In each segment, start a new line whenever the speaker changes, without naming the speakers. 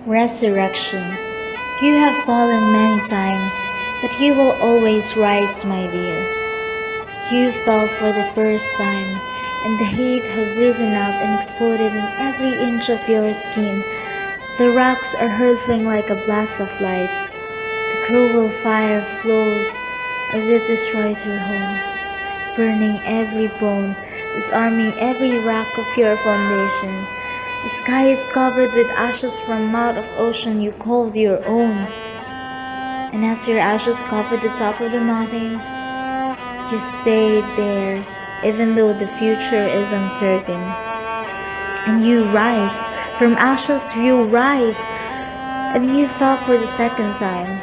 Resurrection. You have fallen many times, but you will always rise, my dear. You fell for the first time, and the heat have risen up and exploded in every inch of your skin. The rocks are hurtling like a blast of light. The cruel fire flows as it destroys your home, burning every bone, disarming every rock of your foundation. The sky is covered with ashes from mouth of ocean you called your own. And as your ashes covered the top of the mountain, you stayed there even though the future is uncertain. And you rise, from ashes you rise, and you fell for the second time.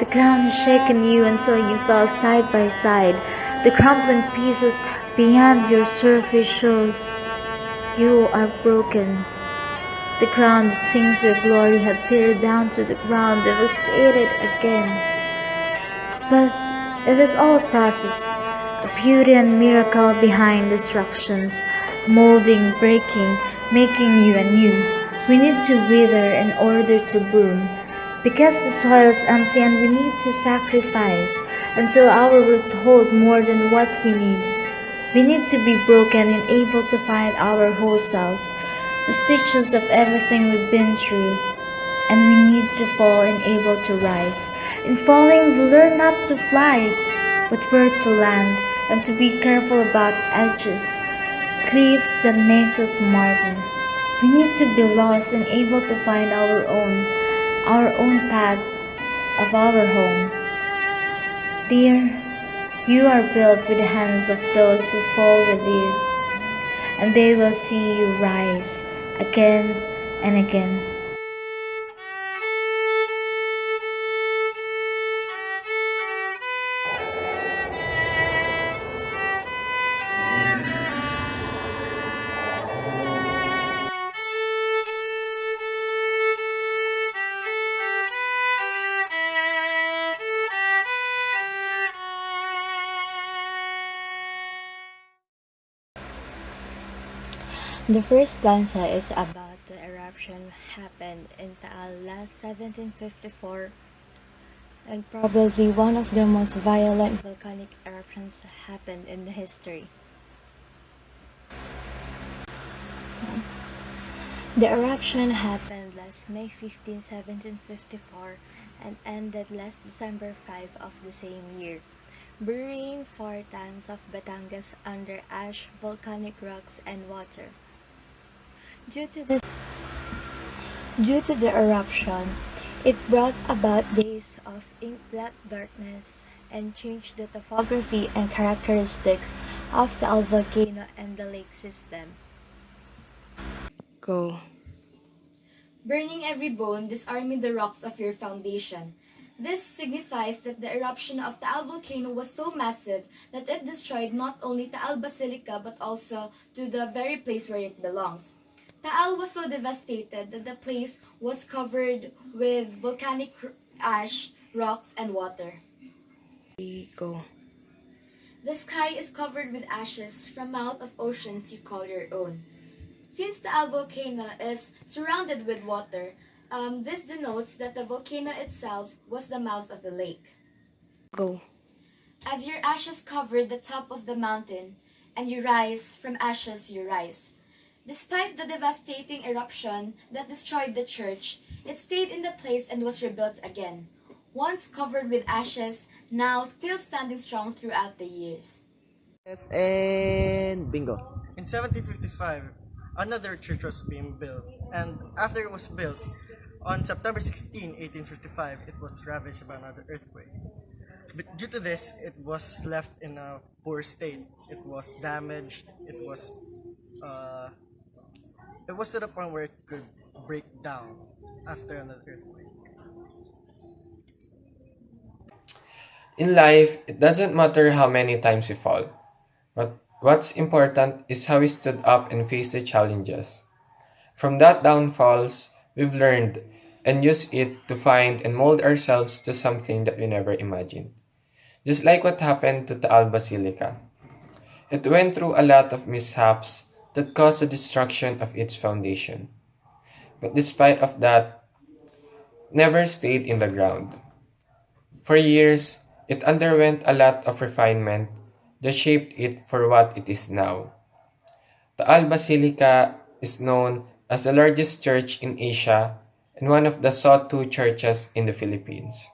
The ground has shaken you until you fell side by side. The crumbling pieces beyond your surface shows you are broken. The ground that sings your glory had teared down to the ground, devastated again. But it is all a process, a beauty and miracle behind destructions, molding, breaking, making you anew. We need to wither in order to bloom, because the soil is empty and we need to sacrifice until our roots hold more than what we need. We need to be broken and able to find our whole selves, the stitches of everything we've been through, and we need to fall and able to rise. In falling, we learn not to fly, but where to land, and to be careful about edges, cliffs that makes us martyr. We need to be lost and able to find our own path of our home. Dear, you are built with the hands of those who fall with you, and they will see you rise again and again. The first stanza is about the eruption happened in Taal last 1754, and probably one of the most violent volcanic eruptions happened in the history. The eruption happened last May 15, 1754 and ended last December 5 of the same year, burying 4 tons of Batangas under ash, volcanic rocks, and water. Due to the eruption, it brought about days of ink-black darkness and changed the topography and characteristics of the volcano and the lake system.
Go.
Burning every bone, disarming the rocks of your foundation. This signifies that the eruption of Taal volcano was so massive that it destroyed not only Taal Basilica but also to the very place where it belongs. Taal was so devastated that the place was covered with volcanic ash, rocks, and water.
Go.
The sky is covered with ashes from mouth of oceans you call your own. Since the volcano is surrounded with water, this denotes that the volcano itself was the mouth of the lake.
Go.
As your ashes covered the top of the mountain, and you rise, from ashes you rise. Despite the devastating eruption that destroyed the church, it stayed in the place and was rebuilt again. Once covered with ashes, now still standing strong throughout the years.
Yes, and bingo.
In 1755, another church was being built, and after it was built, on September 16, 1855, it was ravaged by another earthquake. But due to this, it was left in a poor state. It was damaged. It was to the point where it could break down after another earthquake.
In life, it doesn't matter how many times you fall, but what's important is how we stood up and faced the challenges. From that downfalls, we've learned and used it to find and mold ourselves to something that we never imagined. Just like what happened to Taal Basilica. It went through a lot of mishaps that caused the destruction of its foundation. But despite of that, never stayed in the ground. For years, it underwent a lot of refinement that shaped it for what it is now. The Al Basilica is known as the largest church in Asia and one of the sought to churches in the Philippines.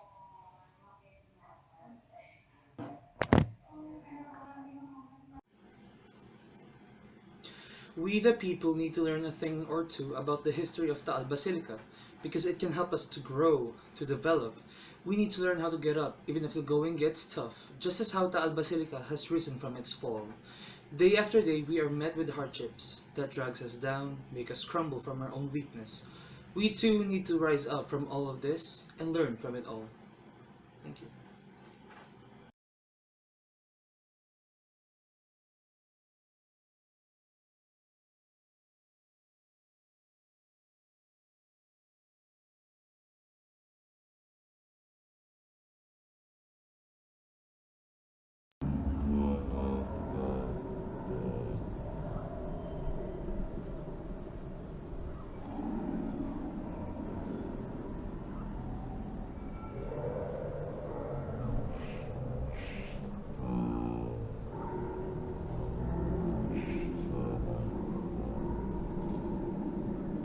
We the people need to learn a thing or two about the history of the Al Basilica because it can help us to grow, to develop. We need to learn how to get up even if the going gets tough, just as how the Al Basilica has risen from its fall. Day after day we are met with hardships that drags us down, make us crumble from our own weakness. We too need to rise up from all of this and learn from it all. Thank you.